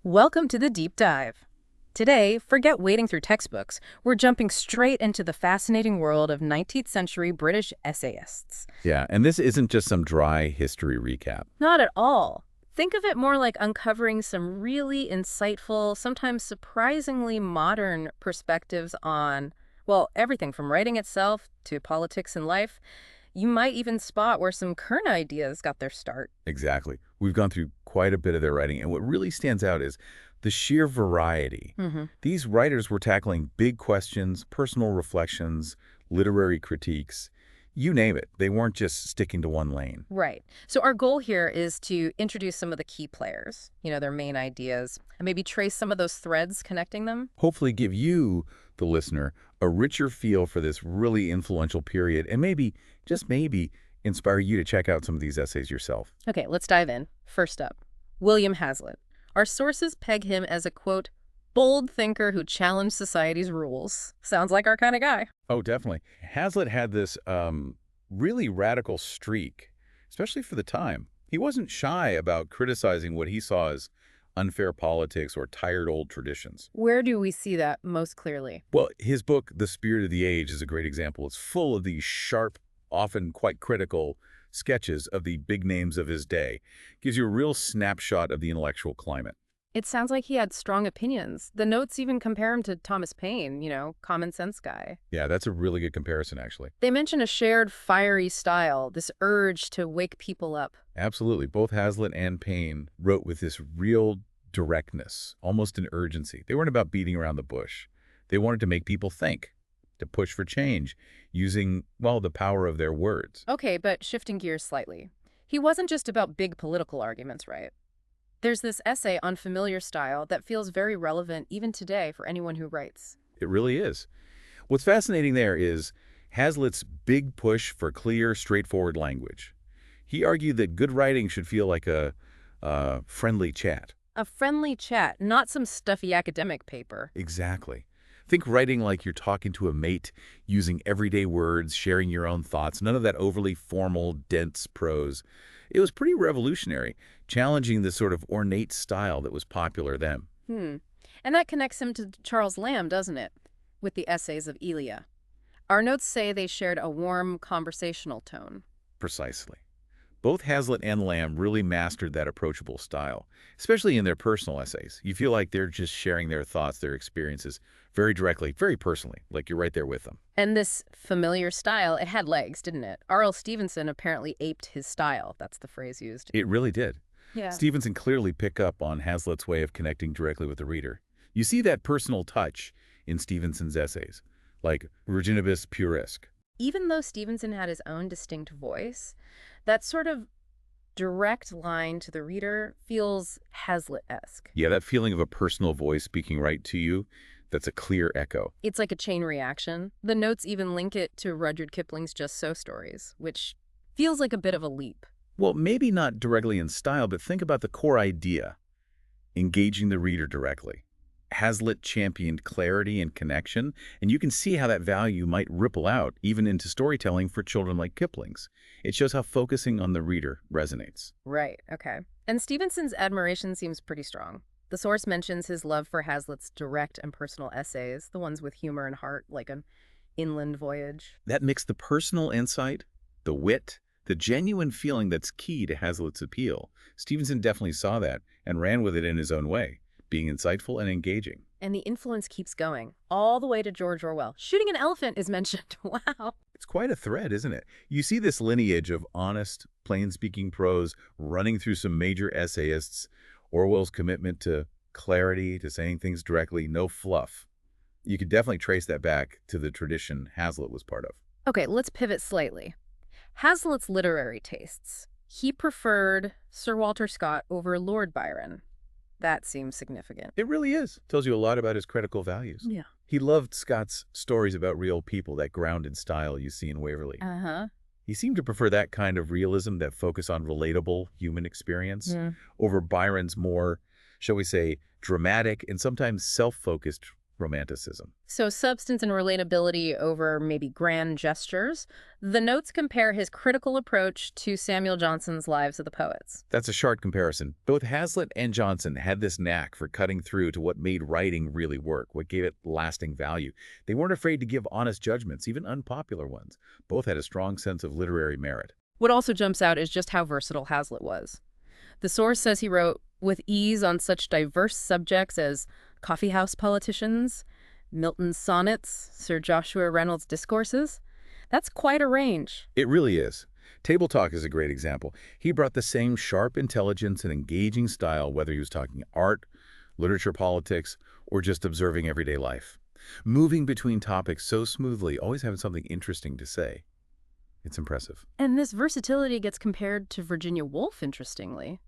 Welcome to the Deep Dive. Today, forget wading through textbooks. We're jumping straight into the fascinating world of 19th century British essayists. Yeah, and this isn't just some dry history recap. Not at all. Think of it more like uncovering some really insightful, sometimes surprisingly modern perspectives on, well, everything from writing itself to politics and life. You might even spot where some current ideas got their start. Exactly. We've gone through quite a bit of their writing, and what really stands out is the sheer variety. hmm These writers were tackling big questions, personal reflections, literary critiques, you name it. They weren't just sticking to one lane. Right. So our goal here is to introduce some of the key players, their main ideas, and maybe trace some of those threads connecting them. Hopefully give you, the listener, a richer feel for this really influential period, and maybe, just maybe, inspire you to check out some of these essays yourself. Okay, let's dive in. First up, William Hazlitt. Our sources peg him as a, quote, bold thinker who challenged society's rules. Sounds like our kind of guy. Oh, definitely. Hazlitt had this really radical streak, especially for the time. He wasn't shy about criticizing what he saw as unfair politics or tired old traditions. Where do we see that most clearly? Well, his book, The Spirit of the Age, is a great example. It's full of these sharp, often quite critical sketches of the big names of his day. Gives you a real snapshot of the intellectual climate. It sounds like he had strong opinions. The notes even compare him to Thomas Paine, common sense guy. Yeah, that's a really good comparison, actually. They mention a shared fiery style, this urge to wake people up. Absolutely. Both Hazlitt and Paine wrote with this real directness, almost an urgency. They weren't about beating around the bush. They wanted to make people think, to push for change, using, well, the power of their words. Okay, but shifting gears slightly. He wasn't just about big political arguments, right? There's this essay on familiar style that feels very relevant even today for anyone who writes. It really is. What's fascinating there is Hazlitt's big push for clear, straightforward language. He argued that good writing should feel like a friendly chat. A friendly chat, not some stuffy academic paper. Exactly. Think writing like you're talking to a mate, using everyday words, sharing your own thoughts, none of that overly formal, dense prose. It was pretty revolutionary, challenging the sort of ornate style that was popular then. And that connects him to Charles Lamb, doesn't it? With the essays of Elia. Our notes say they shared a warm, conversational tone. Precisely. Both Hazlitt and Lamb really mastered that approachable style, especially in their personal essays. You feel like they're just sharing their thoughts, their experiences, very directly, very personally, like you're right there with them. And this familiar style, it had legs, didn't it? R.L. Stevenson apparently aped his style. That's the phrase used. It really did. Yeah. Stevenson clearly picked up on Hazlitt's way of connecting directly with the reader. You see that personal touch in Stevenson's essays, like Virginibus Puerisque. Even though Stevenson had his own distinct voice, that sort of direct line to the reader feels Hazlitt-esque. Yeah, that feeling of a personal voice speaking right to you, that's a clear echo. It's like a chain reaction. The notes even link it to Rudyard Kipling's Just So stories, which feels like a bit of a leap. Well, maybe not directly in style, but think about the core idea, engaging the reader directly. Hazlitt championed clarity and connection, and you can see how that value might ripple out even into storytelling for children like Kipling's. It shows how focusing on the reader resonates. Right, okay. And Stevenson's admiration seems pretty strong. The source mentions his love for Hazlitt's direct and personal essays, the ones with humor and heart, like an inland voyage. That mixed the personal insight, the wit, the genuine feeling that's key to Hazlitt's appeal. Stevenson definitely saw that and ran with it in his own way, being insightful and engaging. And the influence keeps going, all the way to George Orwell. Shooting an elephant is mentioned. Wow. It's quite a thread, isn't it? You see this lineage of honest, plain-speaking prose running through some major essayists, Orwell's commitment to clarity, to saying things directly, no fluff. You could definitely trace that back to the tradition Hazlitt was part of. Okay, let's pivot slightly. Hazlitt's literary tastes. He preferred Sir Walter Scott over Lord Byron. That seems significant. It really is. Tells you a lot about his critical values. Yeah. He loved Scott's stories about real people, that grounded style you see in Waverley. Uh-huh. He seemed to prefer that kind of realism, that focus on relatable human experience, Yeah. over Byron's more, shall we say, dramatic and sometimes self-focused romanticism. So substance and relatability over maybe grand gestures. The notes compare his critical approach to Samuel Johnson's Lives of the Poets. That's a sharp comparison. Both Hazlitt and Johnson had this knack for cutting through to what made writing really work, what gave it lasting value. They weren't afraid to give honest judgments, even unpopular ones. Both had a strong sense of literary merit. What also jumps out is just how versatile Hazlitt was. The source says he wrote with ease on such diverse subjects as coffeehouse politicians, Milton's sonnets, Sir Joshua Reynolds' discourses. That's quite a range. It really is. Table Talk is a great example. He brought the same sharp intelligence and engaging style, whether he was talking art, literature, politics, or just observing everyday life. Moving between topics so smoothly, always having something interesting to say. It's impressive. And this versatility gets compared to Virginia Woolf, interestingly.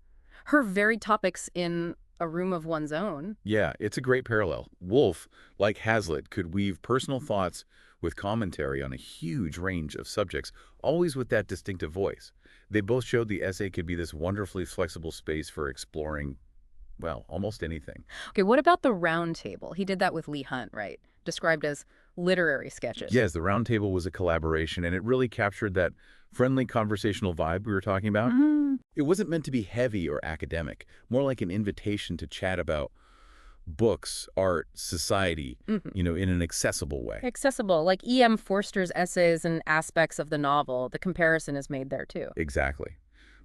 Her very topics in A Room of One's Own. Yeah, it's a great parallel. Woolf, like Hazlitt, could weave personal thoughts with commentary on a huge range of subjects, always with that distinctive voice. They both showed the essay could be this wonderfully flexible space for exploring, well, almost anything. Okay, what about the round table? He did that with Leigh Hunt, right? Described as literary sketches. Yes, the round table was a collaboration, and it really captured that friendly conversational vibe we were talking about. It wasn't meant to be heavy or academic, more like an invitation to chat about books, art, society, in an accessible way. Accessible, like E.M. Forster's essays and aspects of the novel. The comparison is made there, too. Exactly.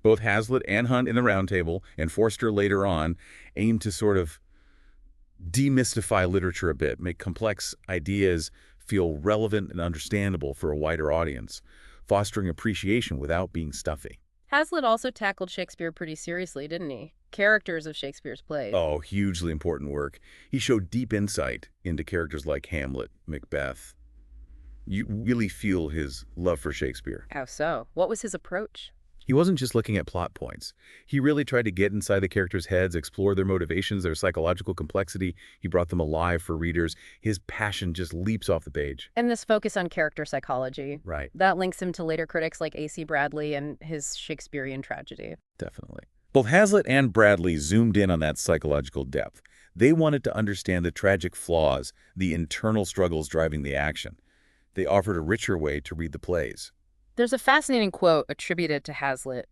Both Hazlitt and Hunt in the round table, and Forster later on, aimed to sort of demystify literature a bit, make complex ideas feel relevant and understandable for a wider audience, fostering appreciation without being stuffy. Hazlitt also tackled Shakespeare pretty seriously, didn't he? Characters of Shakespeare's plays. Oh, hugely important work. He showed deep insight into characters like Hamlet, Macbeth. You really feel his love for Shakespeare. How so? What was his approach? He wasn't just looking at plot points. He really tried to get inside the characters' heads, explore their motivations, their psychological complexity. He brought them alive for readers. His passion just leaps off the page. And this focus on character psychology. Right. That links him to later critics like A.C. Bradley and his Shakespearean tragedy. Definitely. Both Hazlitt and Bradley zoomed in on that psychological depth. They wanted to understand the tragic flaws, the internal struggles driving the action. They offered a richer way to read the plays. There's a fascinating quote attributed to Hazlitt.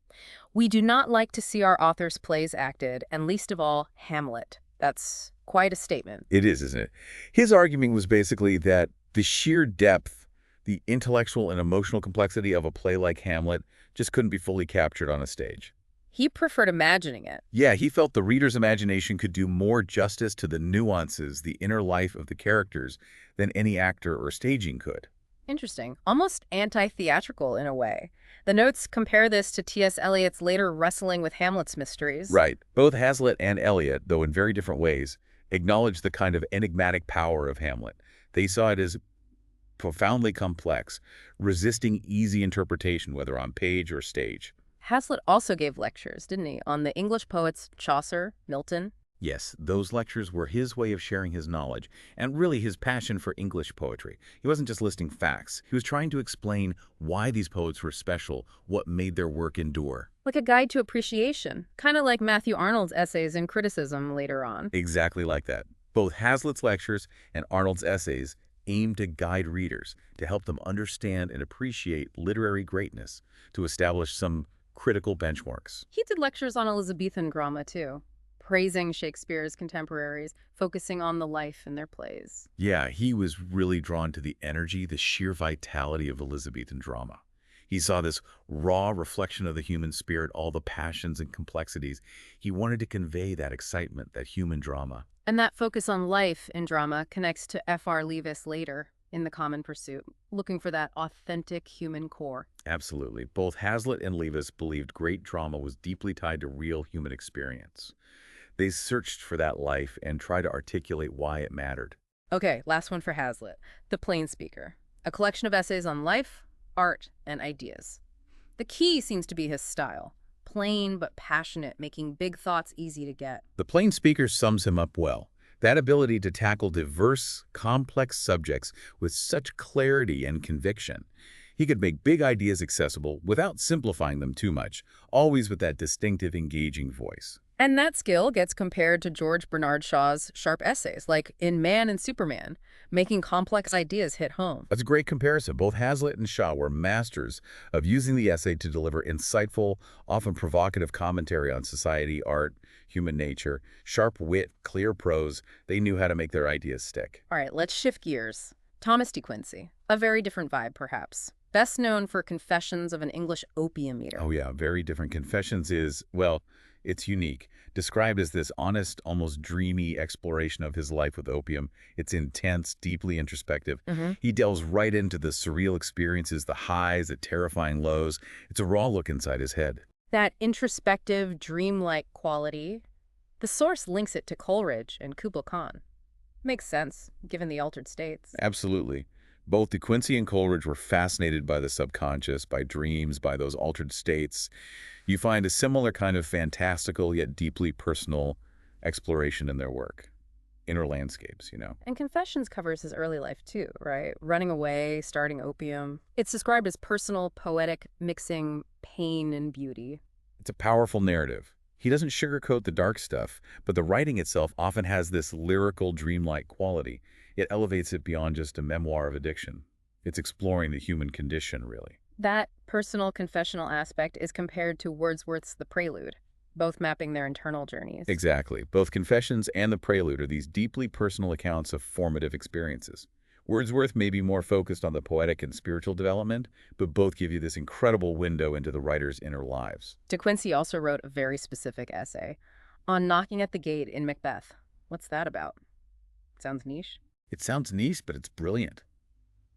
"We do not like to see our author's plays acted, and least of all, Hamlet." That's quite a statement. It is, isn't it? His argument was basically that the sheer depth, the intellectual and emotional complexity of a play like Hamlet just couldn't be fully captured on a stage. He preferred imagining it. Yeah, he felt the reader's imagination could do more justice to the nuances, the inner life of the characters than any actor or staging could. Interesting. Almost anti-theatrical in a way. The notes compare this to T.S. Eliot's later wrestling with Hamlet's mysteries. Right. Both Hazlitt and Eliot, though in very different ways, acknowledged the kind of enigmatic power of Hamlet. They saw it as profoundly complex, resisting easy interpretation, whether on page or stage. Hazlitt also gave lectures, didn't he, on the English poets Chaucer, Milton? Yes, those lectures were his way of sharing his knowledge, and really his passion for English poetry. He wasn't just listing facts. He was trying to explain why these poets were special, what made their work endure. Like a guide to appreciation, kind of like Matthew Arnold's essays in criticism later on. Exactly like that. Both Hazlitt's lectures and Arnold's essays aimed to guide readers, to help them understand and appreciate literary greatness, to establish some critical benchmarks. He did lectures on Elizabethan drama, too, praising Shakespeare's contemporaries, focusing on the life in their plays. Yeah, he was really drawn to the energy, the sheer vitality of Elizabethan drama. He saw this raw reflection of the human spirit, all the passions and complexities. He wanted to convey that excitement, that human drama. And that focus on life in drama connects to F.R. Leavis later in The Common Pursuit, looking for that authentic human core. Absolutely. Both Hazlitt and Leavis believed great drama was deeply tied to real human experience. They searched for that life and tried to articulate why it mattered. Okay, last one for Hazlitt. The Plain Speaker, a collection of essays on life, art, and ideas. The key seems to be his style. Plain but passionate, making big thoughts easy to get. The Plain Speaker sums him up well. That ability to tackle diverse, complex subjects with such clarity and conviction. He could make big ideas accessible without simplifying them too much, always with that distinctive, engaging voice. And that skill gets compared to George Bernard Shaw's sharp essays, like in Man and Superman, making complex ideas hit home. That's a great comparison. Both Hazlitt and Shaw were masters of using the essay to deliver insightful, often provocative commentary on society, art, human nature. Sharp wit, clear prose, they knew how to make their ideas stick. All right, let's shift gears. Thomas de Quincey, a very different vibe, perhaps. Best known for Confessions of an English Opium Eater. Oh yeah, very different. Confessions is, well, it's unique. Described as this honest, almost dreamy exploration of his life with opium. It's intense, deeply introspective. Hmm. He delves right into the surreal experiences, the highs, the terrifying lows. It's a raw look inside his head. That introspective, dreamlike quality, the source links it to Coleridge and Kubla Khan. Makes sense, given the altered states. Absolutely. Both De Quincey and Coleridge were fascinated by the subconscious, by dreams, by those altered states. You find a similar kind of fantastical yet deeply personal exploration in their work. Inner landscapes. And Confessions covers his early life too, right? Running away, starting opium. It's described as personal, poetic, mixing pain and beauty. It's a powerful narrative. He doesn't sugarcoat the dark stuff, but the writing itself often has this lyrical, dreamlike quality. It elevates it beyond just a memoir of addiction. It's exploring the human condition, really. That personal confessional aspect is compared to Wordsworth's The Prelude, both mapping their internal journeys. Exactly. Both Confessions and The Prelude are these deeply personal accounts of formative experiences. Wordsworth may be more focused on the poetic and spiritual development, but both give you this incredible window into the writer's inner lives. De Quincey also wrote a very specific essay on knocking at the gate in Macbeth. What's that about? Sounds niche. It sounds niche, but it's brilliant.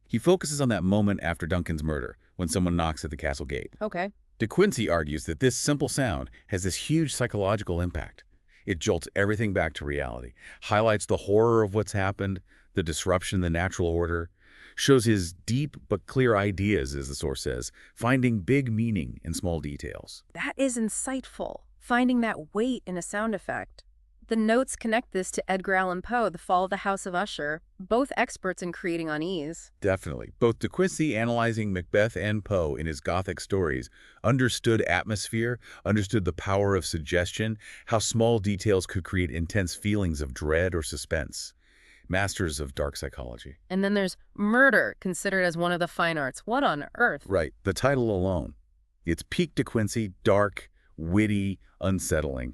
He focuses on that moment after Duncan's murder, when someone knocks at the castle gate. Okay. De Quincey argues that this simple sound has this huge psychological impact. It jolts everything back to reality, highlights the horror of what's happened, the disruption in the natural order, shows his deep but clear ideas, as the source says, finding big meaning in small details. That is insightful, finding that weight in a sound effect. The notes connect this to Edgar Allan Poe, The Fall of the House of Usher, both experts in creating unease. Definitely. Both De Quincey, analyzing Macbeth and Poe in his Gothic stories, understood atmosphere, understood the power of suggestion, how small details could create intense feelings of dread or suspense. Masters of dark psychology. And then there's Murder, considered as one of the fine arts. What on earth? Right, the title alone. It's peak De Quincey, dark, witty, unsettling.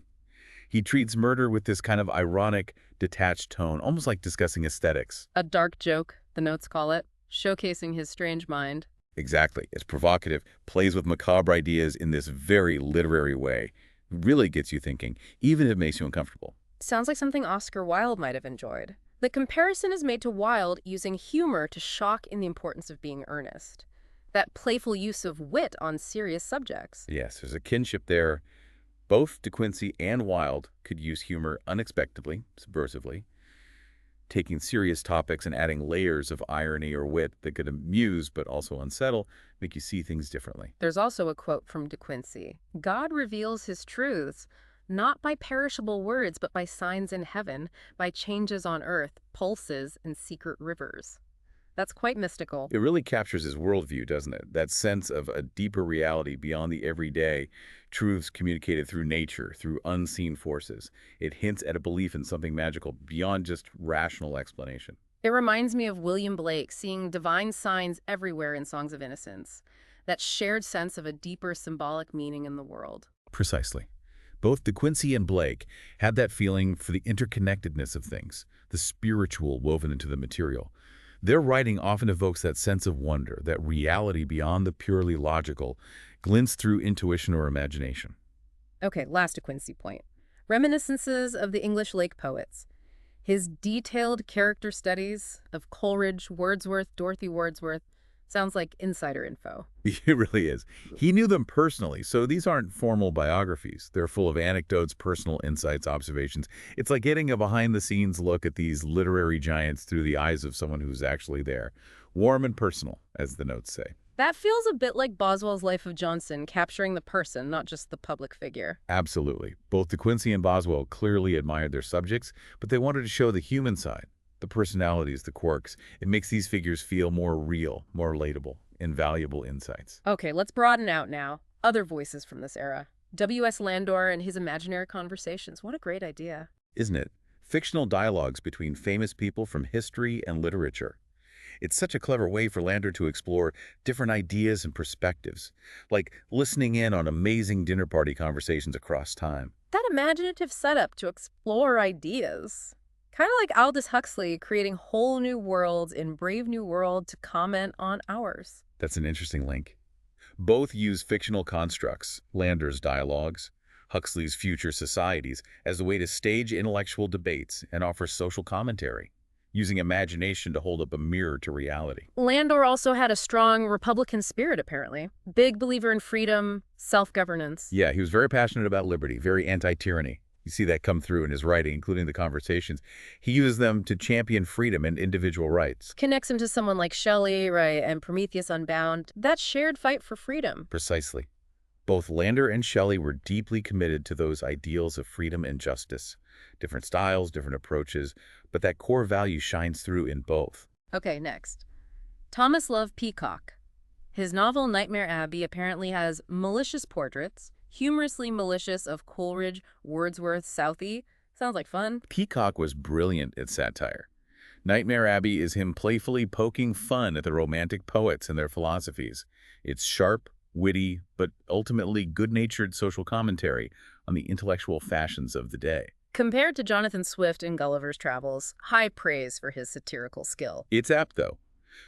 He treats murder with this kind of ironic, detached tone, almost like discussing aesthetics. A dark joke, the notes call it, showcasing his strange mind. Exactly. It's provocative, plays with macabre ideas in this very literary way. Really gets you thinking, even if it makes you uncomfortable. Sounds like something Oscar Wilde might have enjoyed. The comparison is made to Wilde using humor to shock in the importance of being earnest. That playful use of wit on serious subjects. Yes, there's a kinship there. Both De Quincey and Wilde could use humor unexpectedly, subversively, taking serious topics and adding layers of irony or wit that could amuse but also unsettle, make you see things differently. There's also a quote from De Quincey. God reveals his truths, not by perishable words, but by signs in heaven, by changes on earth, pulses, and secret rivers. That's quite mystical. It really captures his worldview, doesn't it? That sense of a deeper reality beyond the everyday, truths communicated through nature, through unseen forces. It hints at a belief in something magical beyond just rational explanation. It reminds me of William Blake seeing divine signs everywhere in Songs of Innocence, that shared sense of a deeper symbolic meaning in the world. Precisely. Both De Quincey and Blake had that feeling for the interconnectedness of things, the spiritual woven into the material. Their writing often evokes that sense of wonder, that reality beyond the purely logical, glints through intuition or imagination. Okay, last De Quincey point. Reminiscences of the English lake poets. His detailed character studies of Coleridge, Wordsworth, Dorothy Wordsworth, sounds like insider info. It really is. He knew them personally, so these aren't formal biographies. They're full of anecdotes, personal insights, observations. It's like getting a behind-the-scenes look at these literary giants through the eyes of someone who's actually there. Warm and personal, as the notes say. That feels a bit like Boswell's Life of Johnson, capturing the person, not just the public figure. Absolutely. Both De Quincey and Boswell clearly admired their subjects, but they wanted to show the human side, the personalities, the quirks. It makes these figures feel more real, more relatable, invaluable insights. Okay, let's broaden out now. Other voices from this era. W.S. Landor and his imaginary conversations. What a great idea. Isn't it? Fictional dialogues between famous people from history and literature. It's such a clever way for Lander to explore different ideas and perspectives, like listening in on amazing dinner party conversations across time. That imaginative setup to explore ideas. Kind of like Aldous Huxley creating whole new worlds in Brave New World to comment on ours. That's an interesting link. Both use fictional constructs, Lander's dialogues, Huxley's future societies, as a way to stage intellectual debates and offer social commentary, using imagination to hold up a mirror to reality. Landor also had a strong Republican spirit, apparently. Big believer in freedom, self-governance. Yeah, he was very passionate about liberty, very anti-tyranny. You see that come through in his writing, including the conversations. He uses them to champion freedom and individual rights. Connects him to someone like Shelley, right, and Prometheus Unbound. That shared fight for freedom. Precisely. Both Lander and Shelley were deeply committed to those ideals of freedom and justice. Different styles, different approaches, but that core value shines through in both. Okay, next. Thomas Love Peacock. His novel Nightmare Abbey apparently has malicious portraits, humorously malicious of Coleridge, Wordsworth, Southey. Sounds like fun. Peacock was brilliant at satire. Nightmare Abbey is him playfully poking fun at the Romantic poets and their philosophies. It's sharp, witty, but ultimately good-natured social commentary on the intellectual fashions of the day. Compared to Jonathan Swift in Gulliver's Travels, high praise for his satirical skill. It's apt, though.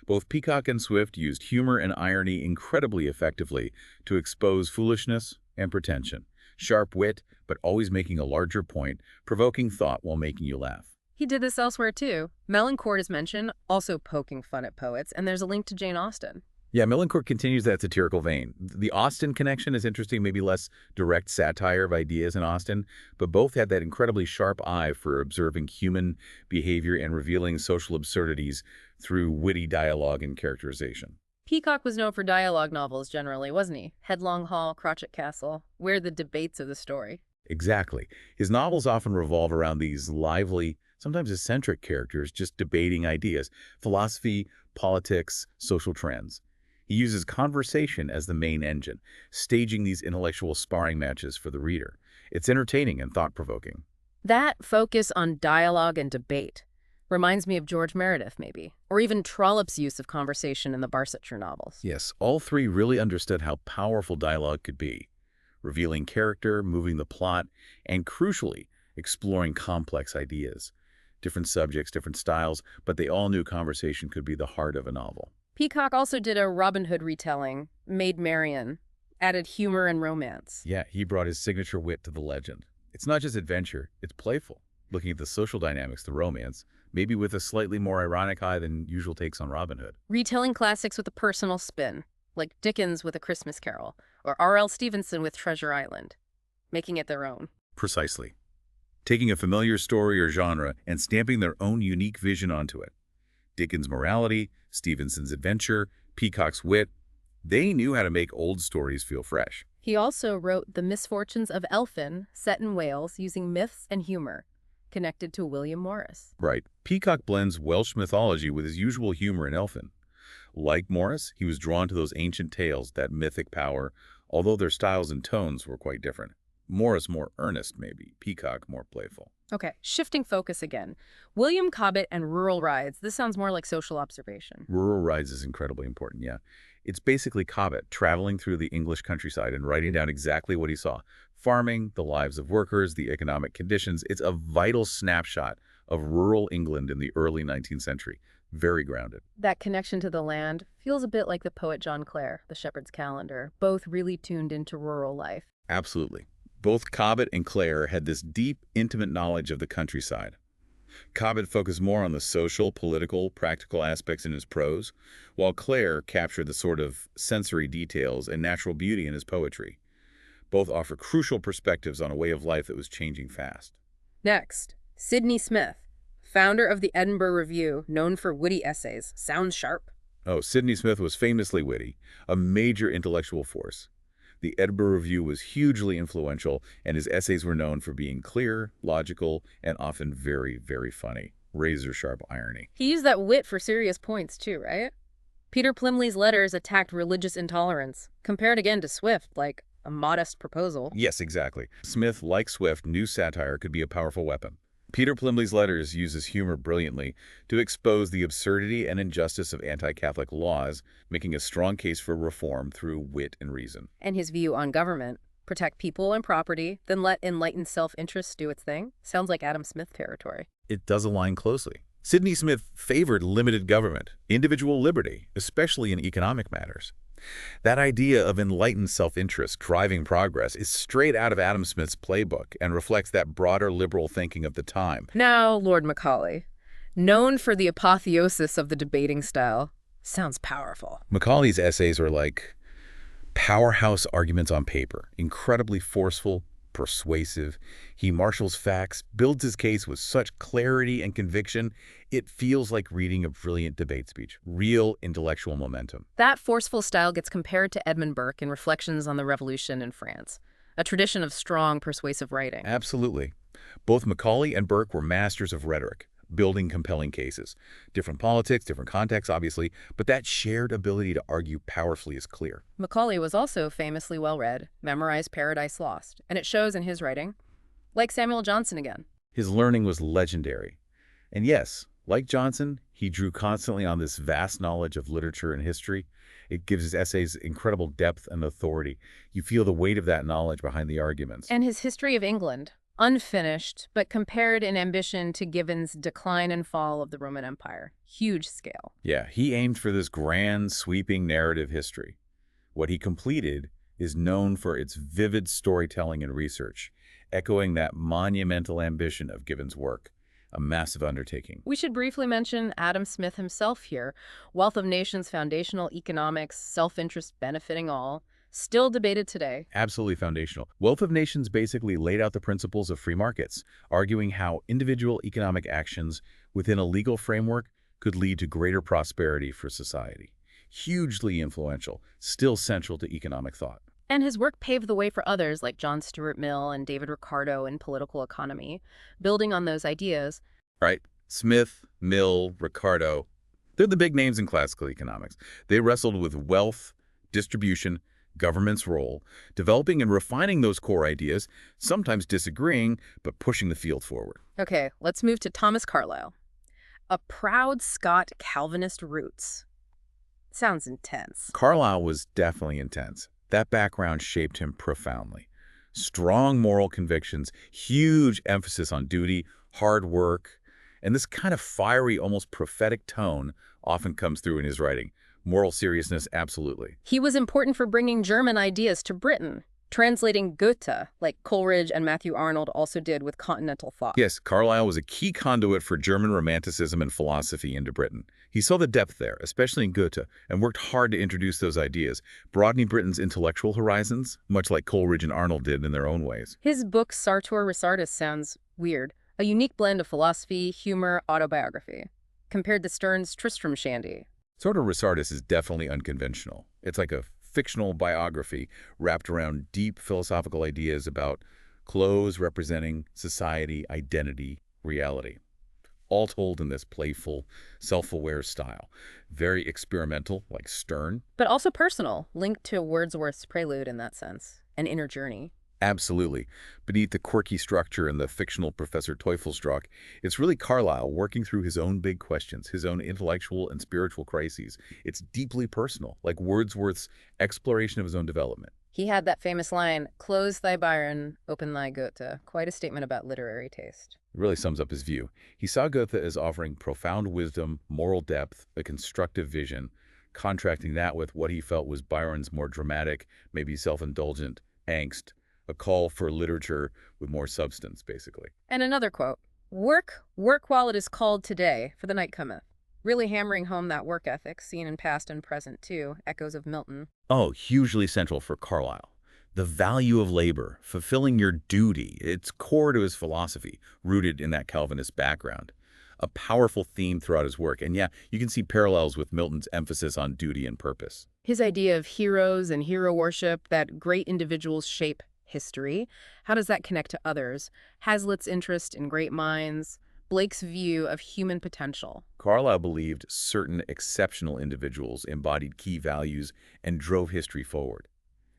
Both Peacock and Swift used humor and irony incredibly effectively to expose foolishness and pretension. Sharp wit, but always making a larger point, provoking thought while making you laugh. He did this elsewhere, too. Melancourt is mentioned, also poking fun at poets, and there's a link to Jane Austen. Yeah, Melancourt continues that satirical vein. The Austen connection is interesting, maybe less direct satire of ideas in Austen, but both had that incredibly sharp eye for observing human behavior and revealing social absurdities through witty dialogue and characterization. Peacock was known for dialogue novels generally, wasn't he? Headlong Hall, Crotchet Castle, where the debates of the story. Exactly. His novels often revolve around these lively, sometimes eccentric characters just debating ideas, philosophy, politics, social trends. He uses conversation as the main engine, staging these intellectual sparring matches for the reader. It's entertaining and thought-provoking. That focus on dialogue and debate reminds me of George Meredith, maybe, or even Trollope's use of conversation in the Barsetshire novels. Yes, all three really understood how powerful dialogue could be, revealing character, moving the plot, and crucially, exploring complex ideas. Different subjects, different styles, but they all knew conversation could be the heart of a novel. Peacock also did a Robin Hood retelling, Maid Marian, added humor and romance. Yeah, he brought his signature wit to the legend. It's not just adventure, it's playful, looking at the social dynamics, the romance, maybe with a slightly more ironic eye than usual takes on Robin Hood. Retelling classics with a personal spin, like Dickens with A Christmas Carol, or R.L. Stevenson with Treasure Island, making it their own. Precisely. Taking a familiar story or genre and stamping their own unique vision onto it. Dickens' morality, Stevenson's adventure, Peacock's wit, they knew how to make old stories feel fresh. He also wrote The Misfortunes of Elphin, set in Wales, using myths and humor, connected to William Morris. Right. Peacock blends Welsh mythology with his usual humor in Elfin. Like Morris, he was drawn to those ancient tales, that mythic power, although their styles and tones were quite different. Morris more earnest, maybe. Peacock more playful. Okay, shifting focus again. William Cobbett and Rural Rides. This sounds more like social observation. Rural Rides is incredibly important, yeah. It's basically Cobbett traveling through the English countryside and writing down exactly what he saw. Farming, the lives of workers, the economic conditions. It's a vital snapshot of rural England in the early 19th century. Very grounded. That connection to the land feels a bit like the poet John Clare, The Shepherd's Calendar, both really tuned into rural life. Absolutely. Both Cobbett and Clare had this deep, intimate knowledge of the countryside. Cobbett focused more on the social, political, practical aspects in his prose, while Clare captured the sort of sensory details and natural beauty in his poetry. Both offer crucial perspectives on a way of life that was changing fast. Next, Sydney Smith, founder of the Edinburgh Review, known for witty essays. Sounds sharp. Oh, Sydney Smith was famously witty, a major intellectual force. The Edinburgh Review was hugely influential, and his essays were known for being clear, logical, and often very, very funny. Razor-sharp irony. He used that wit for serious points, too, right? Peter Plymley's letters attacked religious intolerance, compared again to Swift, like a modest proposal. Yes, exactly. Smith, like Swift, knew satire could be a powerful weapon. Peter Plymley's letters uses humor brilliantly to expose the absurdity and injustice of anti-Catholic laws, making a strong case for reform through wit and reason. And his view on government, protect people and property, then let enlightened self-interest do its thing, sounds like Adam Smith territory. It does align closely. Sidney Smith favored limited government, individual liberty, especially in economic matters. That idea of enlightened self-interest driving progress is straight out of Adam Smith's playbook and reflects that broader liberal thinking of the time. Now, Lord Macaulay, known for the apotheosis of the debating style, sounds powerful. Macaulay's essays are like powerhouse arguments on paper, incredibly forceful, persuasive. He marshals facts, builds his case with such clarity and conviction, it feels like reading a brilliant debate speech, real intellectual momentum. That forceful style gets compared to Edmund Burke in Reflections on the Revolution in France, a tradition of strong, persuasive writing. Absolutely. Both Macaulay and Burke were masters of rhetoric, building compelling cases. Different politics, different contexts, obviously, but that shared ability to argue powerfully is clear. Macaulay was also famously well-read, memorized Paradise Lost, and it shows in his writing. Like Samuel Johnson again. His learning was legendary. And yes, like Johnson, he drew constantly on this vast knowledge of literature and history. It gives his essays incredible depth and authority. You feel the weight of that knowledge behind the arguments. And his History of England, unfinished, but compared in ambition to Gibbon's Decline and Fall of the Roman Empire. Huge scale. Yeah, he aimed for this grand, sweeping narrative history. What he completed is known for its vivid storytelling and research, echoing that monumental ambition of Gibbon's work. A massive undertaking. We should briefly mention Adam Smith himself here. Wealth of Nations, foundational economics, self-interest benefiting all, still debated today. Absolutely foundational. Wealth of Nations basically laid out the principles of free markets, arguing how individual economic actions within a legal framework could lead to greater prosperity for society. Hugely influential, still central to economic thought. And his work paved the way for others like John Stuart Mill and David Ricardo in political economy, building on those ideas. Right? Smith, Mill, Ricardo, they're the big names in classical economics. They wrestled with wealth, distribution, government's role, developing and refining those core ideas, sometimes disagreeing, but pushing the field forward. Okay, let's move to Thomas Carlyle. A proud Scot Calvinist roots. Sounds intense. Carlyle was definitely intense. That background shaped him profoundly. Strong moral convictions, huge emphasis on duty, hard work, and this kind of fiery, almost prophetic tone often comes through in his writing. Moral seriousness, absolutely. He was important for bringing German ideas to Britain, translating Goethe, like Coleridge and Matthew Arnold also did with continental thought. Yes, Carlyle was a key conduit for German Romanticism and philosophy into Britain. He saw the depth there, especially in Goethe, and worked hard to introduce those ideas, broadening Britain's intellectual horizons, much like Coleridge and Arnold did in their own ways. His book Sartor Resartus sounds weird, a unique blend of philosophy, humor, autobiography, compared to Sterne's Tristram Shandy. Sartor Resartus is definitely unconventional. It's like a fictional biography wrapped around deep philosophical ideas about clothes representing society, identity, reality. All told in this playful, self-aware style. Very experimental, like Sterne. But also personal, linked to Wordsworth's Prelude in that sense, an inner journey. Absolutely. Beneath the quirky structure and the fictional Professor Teufelsdrock, it's really Carlyle working through his own big questions, his own intellectual and spiritual crises. It's deeply personal, like Wordsworth's exploration of his own development. He had that famous line, "Close thy Byron, open thy Goethe." Quite a statement about literary taste. It really sums up his view. He saw Goethe as offering profound wisdom, moral depth, a constructive vision, contrasting that with what he felt was Byron's more dramatic, maybe self-indulgent angst, a call for literature with more substance, basically. And another quote, "Work, work while it is called today, for the night cometh." Really hammering home that work ethic, seen in past and present too, echoes of Milton. Oh, hugely central for Carlyle. The value of labor, fulfilling your duty, it's core to his philosophy, rooted in that Calvinist background. A powerful theme throughout his work, and yeah, you can see parallels with Milton's emphasis on duty and purpose. His idea of heroes and hero worship, that great individuals shape history. How does that connect to others? Hazlitt's interest in great minds, Blake's view of human potential. Carlyle believed certain exceptional individuals embodied key values and drove history forward.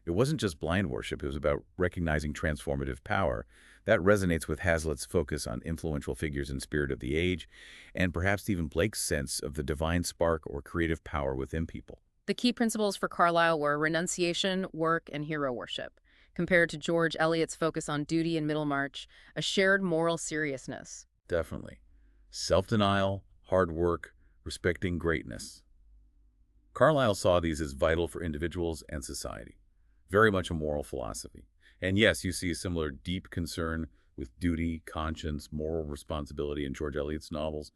It wasn't just blind worship, it was about recognizing transformative power. That resonates with Hazlitt's focus on influential figures and spirit of the age, and perhaps even Blake's sense of the divine spark or creative power within people. The key principles for Carlyle were renunciation, work, and hero worship, compared to George Eliot's focus on duty and Middlemarch, a shared moral seriousness. Definitely. Self-denial, hard work, respecting greatness. Carlyle saw these as vital for individuals and society. Very much a moral philosophy. And yes, you see a similar deep concern with duty, conscience, moral responsibility in George Eliot's novels,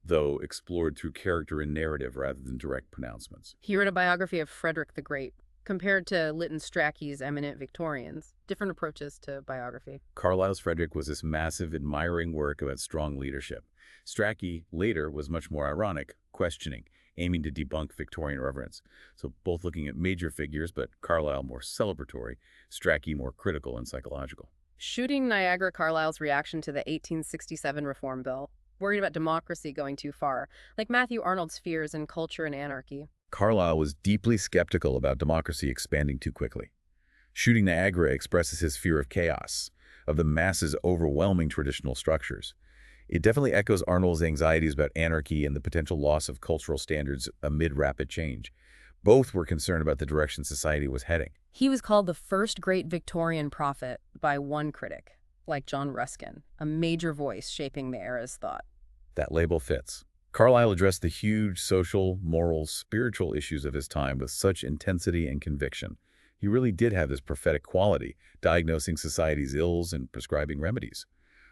though explored through character and narrative rather than direct pronouncements. He wrote a biography of Frederick the Great, compared to Lytton Strachey's Eminent Victorians. Different approaches to biography. Carlyle's Frederick was this massive, admiring work about strong leadership. Strachey later was much more ironic, questioning, aiming to debunk Victorian reverence. So both looking at major figures, but Carlyle more celebratory, Strachey more critical and psychological. Shooting Niagara Carlyle's reaction to the 1867 Reform Bill, worried about democracy going too far, like Matthew Arnold's fears in Culture and Anarchy. Carlyle was deeply skeptical about democracy expanding too quickly. Shooting Niagara expresses his fear of chaos, of the masses overwhelming traditional structures. It definitely echoes Arnold's anxieties about anarchy and the potential loss of cultural standards amid rapid change. Both were concerned about the direction society was heading. He was called the first great Victorian prophet by one critic, like John Ruskin, a major voice shaping the era's thought. That label fits. Carlyle addressed the huge social, moral, spiritual issues of his time with such intensity and conviction. He really did have this prophetic quality, diagnosing society's ills and prescribing remedies.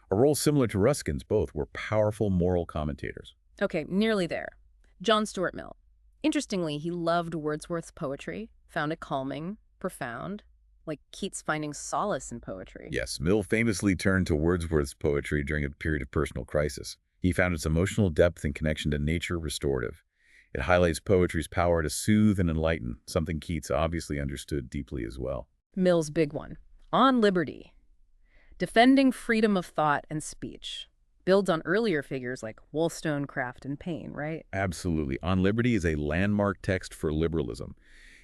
A role similar to Ruskin's, both were powerful moral commentators. Okay, nearly there. John Stuart Mill. Interestingly, he loved Wordsworth's poetry, found it calming, profound, like Keats finding solace in poetry. Yes, Mill famously turned to Wordsworth's poetry during a period of personal crisis. He found its emotional depth and connection to nature restorative. It highlights poetry's power to soothe and enlighten, something Keats obviously understood deeply as well. Mill's big one. On Liberty. Defending freedom of thought and speech. Builds on earlier figures like Wollstonecraft and Paine, right? Absolutely. On Liberty is a landmark text for liberalism.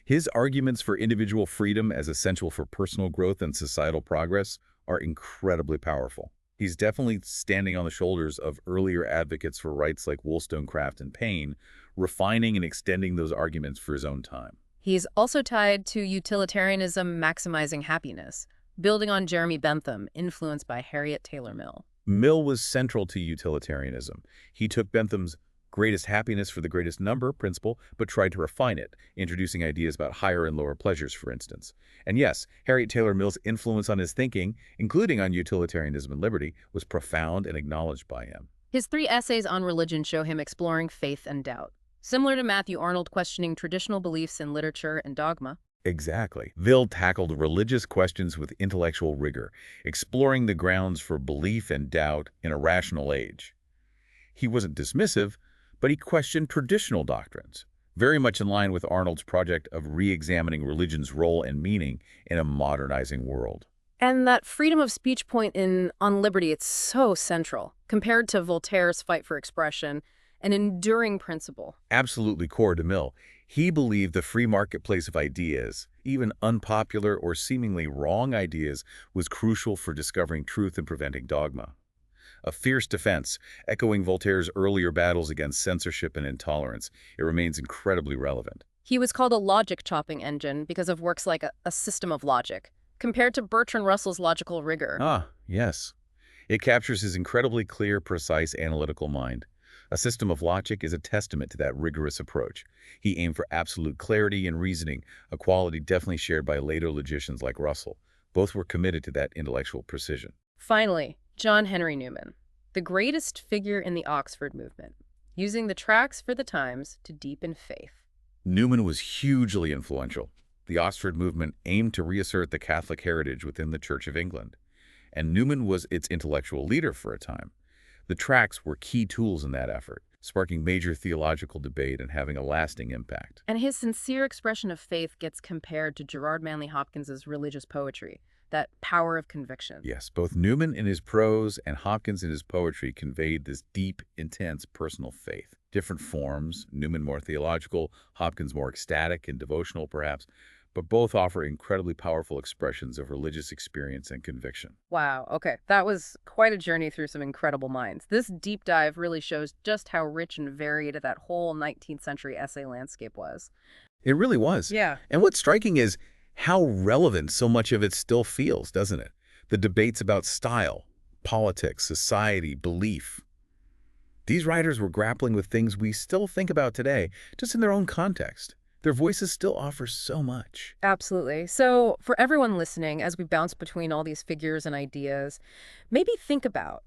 His arguments for individual freedom as essential for personal growth and societal progress are incredibly powerful. He's definitely standing on the shoulders of earlier advocates for rights like Wollstonecraft and Paine, refining and extending those arguments for his own time. He's also tied to utilitarianism maximizing happiness, building on Jeremy Bentham, influenced by Harriet Taylor Mill. Mill was central to utilitarianism. He took Bentham's greatest happiness for the greatest number principle, but tried to refine it, introducing ideas about higher and lower pleasures, for instance. And yes, Harriet Taylor Mill's influence on his thinking, including on utilitarianism and liberty, was profound and acknowledged by him. His 3 essays on religion show him exploring faith and doubt, similar to Matthew Arnold questioning traditional beliefs in literature and dogma. Exactly. Mill tackled religious questions with intellectual rigor, exploring the grounds for belief and doubt in a rational age. He wasn't dismissive, but he questioned traditional doctrines, very much in line with Arnold's project of re-examining religion's role and meaning in a modernizing world. And that freedom of speech point in On Liberty, it's so central, compared to Voltaire's fight for expression, an enduring principle. Absolutely core to Mill. He believed the free marketplace of ideas, even unpopular or seemingly wrong ideas, was crucial for discovering truth and preventing dogma. A fierce defense, echoing Voltaire's earlier battles against censorship and intolerance, it remains incredibly relevant. He was called a logic chopping engine because of works like a System of Logic, compared to Bertrand Russell's logical rigor. Ah, yes. It captures his incredibly clear, precise, analytical mind. A System of Logic is a testament to that rigorous approach. He aimed for absolute clarity and reasoning, a quality definitely shared by later logicians like Russell. Both were committed to that intellectual precision. Finally, John Henry Newman, the greatest figure in the Oxford movement, using the tracts for the times to deepen faith. Newman was hugely influential. The Oxford movement aimed to reassert the Catholic heritage within the Church of England, and Newman was its intellectual leader for a time. The tracts were key tools in that effort, sparking major theological debate and having a lasting impact. And his sincere expression of faith gets compared to Gerard Manley Hopkins's religious poetry, that power of conviction. Yes, both Newman in his prose and Hopkins in his poetry conveyed this deep, intense personal faith. Different forms, Newman more theological, Hopkins more ecstatic and devotional perhaps, but both offer incredibly powerful expressions of religious experience and conviction. Wow, okay. That was quite a journey through some incredible minds. This deep dive really shows just how rich and varied that whole 19th century essay landscape was. It really was. Yeah. And what's striking is how relevant so much of it still feels, doesn't it? The debates about style, politics, society, belief. These writers were grappling with things we still think about today, just in their own context. Their voices still offer so much. Absolutely. So, for everyone listening, as we bounce between all these figures and ideas, maybe think about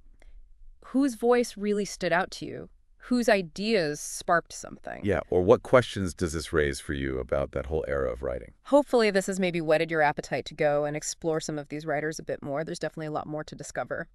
whose voice really stood out to you, whose ideas sparked something. Yeah, or what questions does this raise for you about that whole era of writing? Hopefully, this has maybe whetted your appetite to go and explore some of these writers a bit more. There's definitely a lot more to discover.